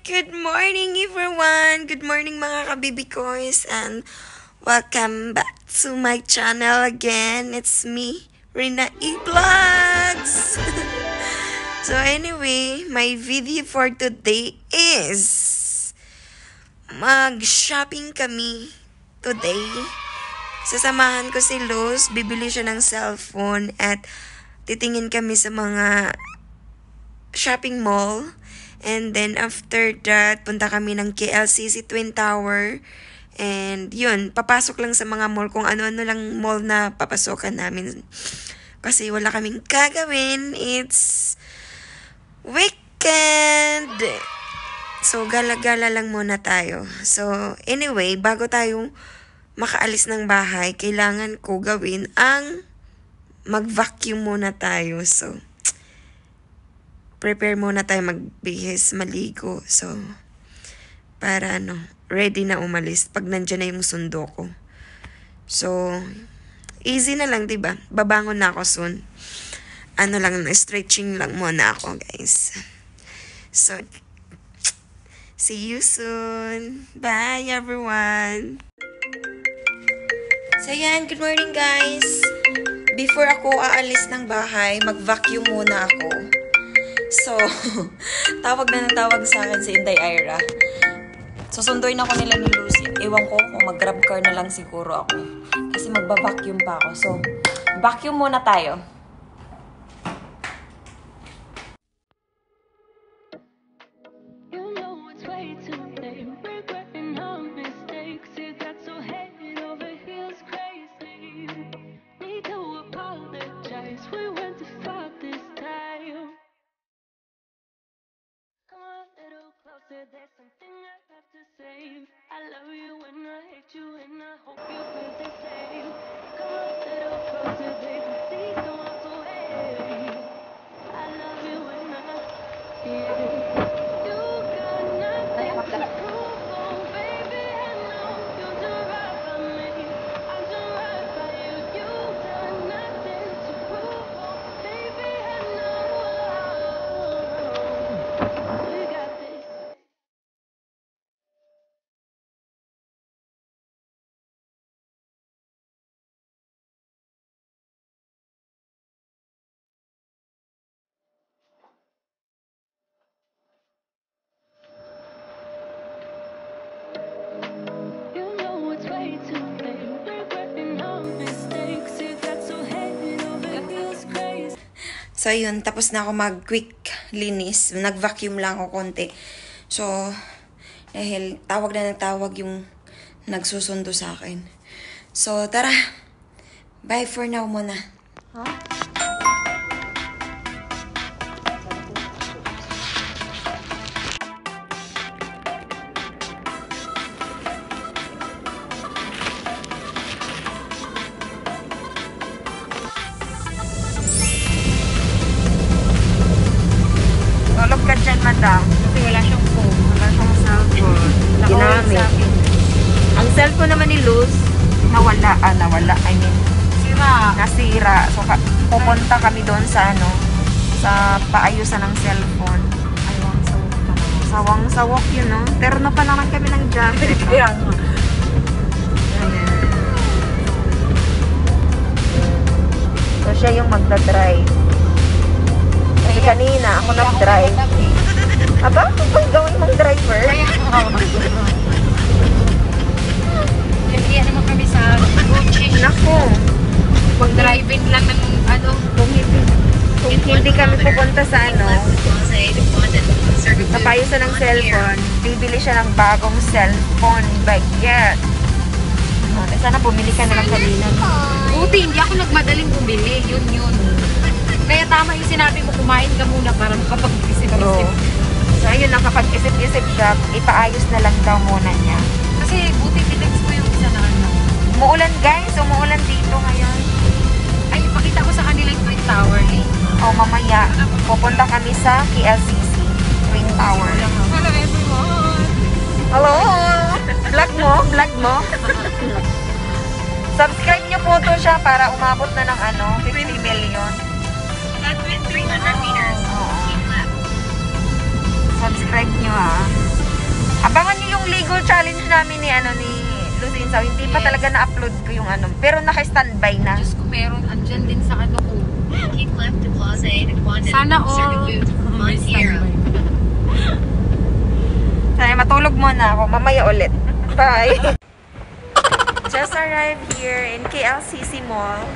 Good morning everyone! Good morning mga kabibi koys and welcome back to my channel again. It's me, Rina E. Vlogs! So anyway, my video for today is mag-shopping kami today. Sasamahan ko si Luz, bibili siya ng cellphone at titingin kami sa mga shopping mall. And then, after that, punta kami ng KLCC Twin Tower. And, yun, papasok lang sa mga mall kung ano-ano lang mall na papasokan namin. Kasi wala kaming gagawin. It's weekend! So, gala-gala lang muna tayo. So, anyway, bago tayo makaalis ng bahay, kailangan ko gawin ang mag-vacuum muna tayo. So, prepare muna tayo magbihis, maligo. So, para ready na umalis pag nandyan na yung sundo ko. So, easy na lang, diba? Babangon na ako soon. Stretching lang muna ako, guys. So, see you soon. Bye, everyone. So, yan. Good morning, guys. Before ako aalis ng bahay, mag-vacuum muna ako. So, tawag na ng tawag sa akin si Inday Ira. Susunduin ako nila ni Lucy. Ewan ko kung mag-grab car na lang siguro ako. Kasi magba-vacuum pa ako. So, vacuum muna tayo. There's something I have to say. I love you and I hate you and I hope you feel the same. Come a little closer, baby, please don't walk away. I love you and yeah. You got nothing to prove, oh baby, I know you do right by me. I do right by you. You got nothing to prove, oh baby, I know. We got this. So, yun. Tapos na ako mag-quick linis. Nag-vacuum lang ako konti. So, dahil tawag na nagtawag yung nagsusundo sa akin. So, tara. Bye for now muna. Huh? Tulog ka dyan, madam. Kasi wala siyang phone. Wala siyang cellphone. Ginamit. Ang cellphone naman ni Luz, nawala. I mean, nasira. So, pupunta kami doon sa sa paayusan ng cellphone. Sawang-sawak yun, no? Terno pa naman kami ng jacket. So, siya yung magdadrive. Kasi kanina, ako nag-drive. Aba, kung gawin mong driver? Iyan naman kami sa Gucci. Naku. Mag-driving lang ng Kung hindi kami pupunta sa sa payusan ng cellphone, bibili siya ng bagong cellphone. Baget. Sana bumili ka na lang kanina. Buti, hindi ako nagmadaling bumili. Yun. Kaya tama yung sinabi mo, kumain ka muna para makapag-isip-isip. So, ayun lang, kapag isip-isip siya, ipaayos na lang daw muna niya. Kasi buti pinex ko yung isa na Umuulan, guys. Umuulan dito ngayon. Ay, ipakita ko sa kanila yung Twin Tower eh. Mamaya, pupunta kami sa KLCC Twin Tower. Hello everyone! Hello! Vlog mo? Subscribe niyo po to siya para umabot na ng 50 million. 300 meters. Subscribe nyo, ha. challenge namin ni Lucinsa, hindi pa talaga na-upload ko yung pero naka-standby na. Diyos ko, meron. Andyan din sa ano ko. Sana all. Sana matulog muna ako. Mamaya ulit. Bye! Just arrived here in KLCC Mall.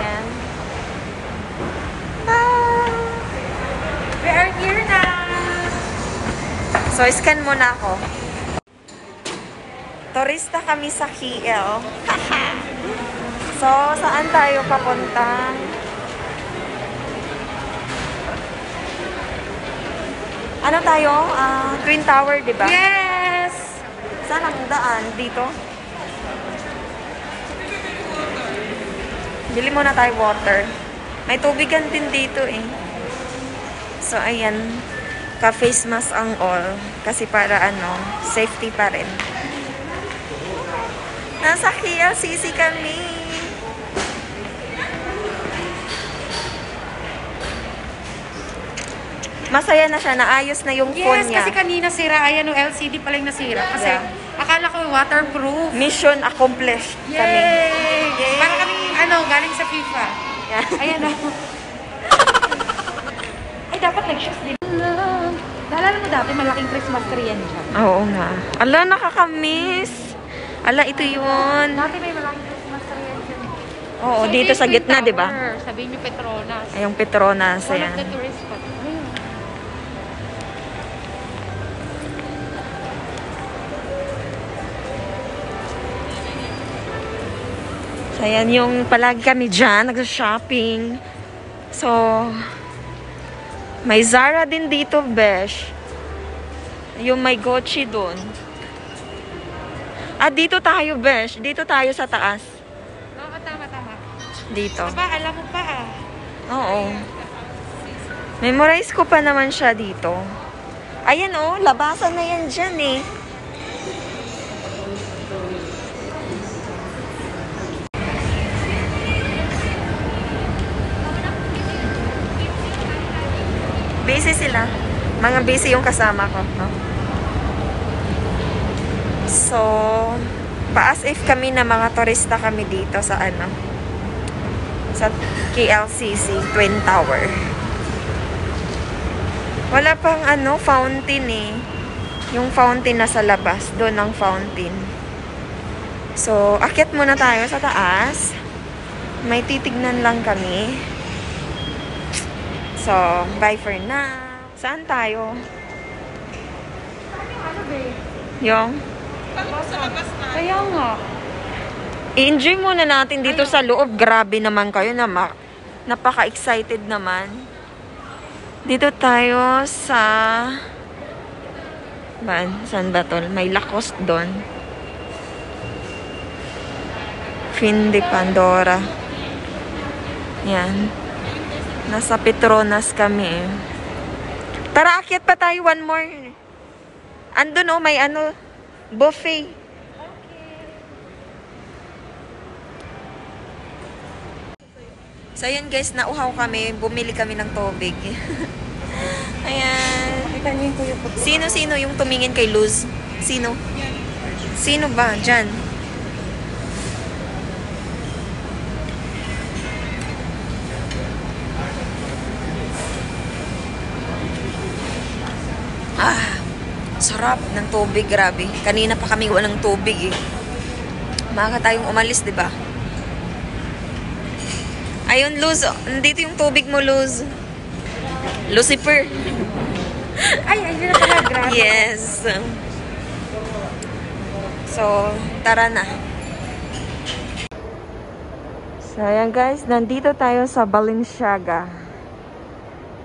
Yan. We are here now! So, scan muna ako. Turista kami sa KL. So, saan tayo papunta? Ano tayo? Twin Tower, di ba? Yes! Saan ang daan? Dito? Bili muna tayo water. May tubigan din dito eh. So, ayan. Ka-face mask ang all. Kasi para safety pa rin. Nasa KLCC kami. Masaya na siya. Naayos na yung phone Yes, niya. kasi kanina sira. Ayan, yung LCD pala yung nasira. Kasi akala ko waterproof. Mission accomplished kami. Yay! Para kaming galing sa FIFA. Yeah. Ayan o. Ay, dapat nag-shoes din. Naalala mo dati, malaking Christmas tree yan dyan. Oo nga. Ala, nakakamiss. Ala, ito yun. Dati may malaking Christmas tree yan dyan. Oo, So, dito ito sa yung gitna, Twin di ba? Tower. Sabihin nyo Petronas. Ay, yung Petronas. One Ayan. of the tourist spot. Ayun. So, ayan yung palagi kami dyan, nag-shopping. So, may Zara din dito, besh. Yung may Gucci dun. Dito tayo, besh. Dito tayo sa taas. Oo, tama. Dito. Aba, alam mo pa Oo. Memorize ko pa naman siya dito. Ayan labasan na yan dyan eh. Busy sila. Mga busy yung kasama ko. No? So, pa-as if kami na mga turista kami dito sa sa KLCC Twin Tower. Wala pang fountain eh. Yung fountain na sa labas. Doon ang fountain. So, akyat muna tayo sa taas. May titignan lang kami. So, bye for now. Saan tayo? Ano ba eh? Yung? Kaya nga. I-enjoy muna natin dito sa loob. Grabe naman kayo na napaka-excited naman. Dito tayo sa saan ba to? May Lacoste doon. Fin de Pandora. Yan. Nasa Petronas kami. Tara, akyat pa tayo. One more. Andun may buffet. So, ayan guys, nauhaw kami. Bumili kami ng tubig. Ayan. Sino yung tumingin kay Luz? Sino? Sino ba? Diyan. Sarap ng tubig, grabe. Kanina pa kami walang tubig eh. Maaga tayong umalis, di ba? Ayun, Luz. Nandito yung tubig mo, Luz. Lucifer. Ay, ayun na pala. Grabe. Yes. So, tara na. So, ayan guys. Nandito tayo sa Balenciaga.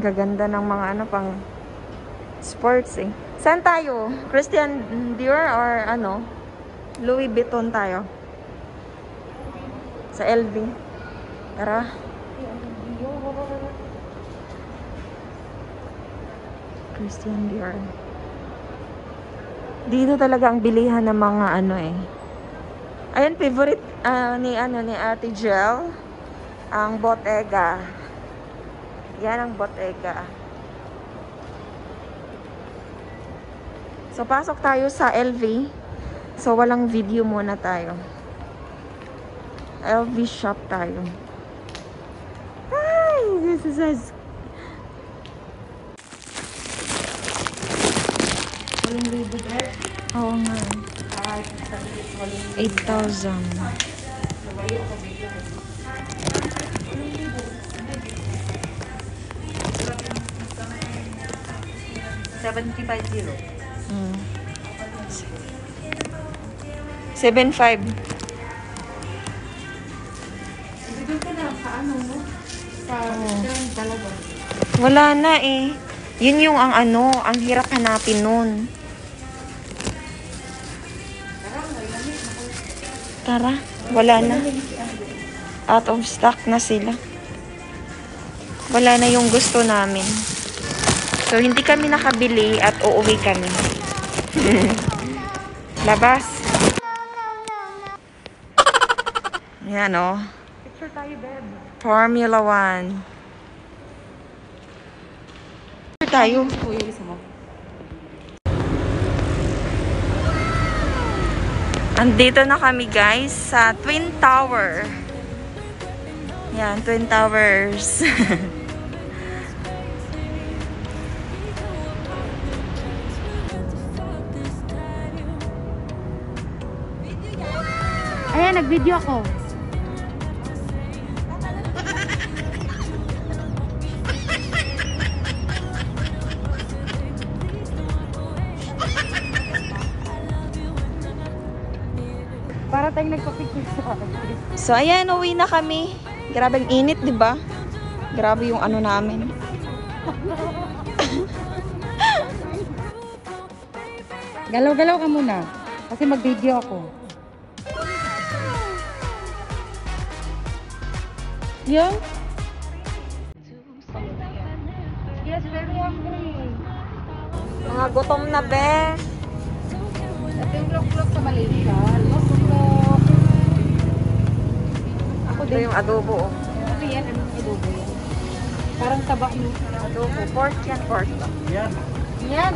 Gaganda ng mga pang sports eh. Saan tayo? Christian Dior or Louis Vuitton tayo? Sa LV. Tara. Christian Dior. Dito talaga ang bilihan ng mga Ayan, favorite ni Ate Jel. Ang Bottega. Yan ang Bottega. So, So, pasok tayo sa LV. So, walang video muna tayo. LV shop tayo. Ay, this is as... Oo nga. 8,000. Mm. 7.5. Wala na eh. Yun yung ang hirap hanapin nun. Tara, wala na. Out of stock na sila. Wala na yung gusto namin. So, hindi kami nakabili at uuwi kami. Labas. Yan o. Picture tayo, babe. Formula 1. Picture tayo. Kuya, isa mo. Andito na kami guys sa Twin Tower. Yan, Twin Towers. Ayan, nag-video ako. Para tayong nagpa-picture sa akin. So ayan, uwi na kami. Grabe ang init, 'di ba? Grabe yung ano namin. Galaw-galaw ka muna. Kasi mag-video ako. Yung? Yes, very hungry. Mga gutom na be. Ito yung lok-lok sa Malaysia. Lok-lok. Ako Ito din. yung adobo. Oh. Ano yan? Anong adobo yan? Parang taba yung Adobo. Pork yan, pork. yan.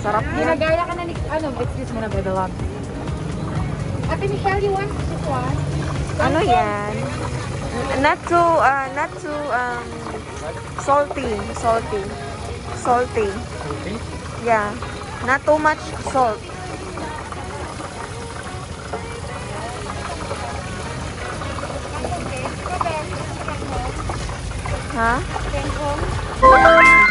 Sarap yan. Ginagaya ka na ni... Ano, excuse mo na, Bebe Love. Ate Michelle, you want this one? Ano yan? Not too salty. Yeah. Not too much salt. Ha?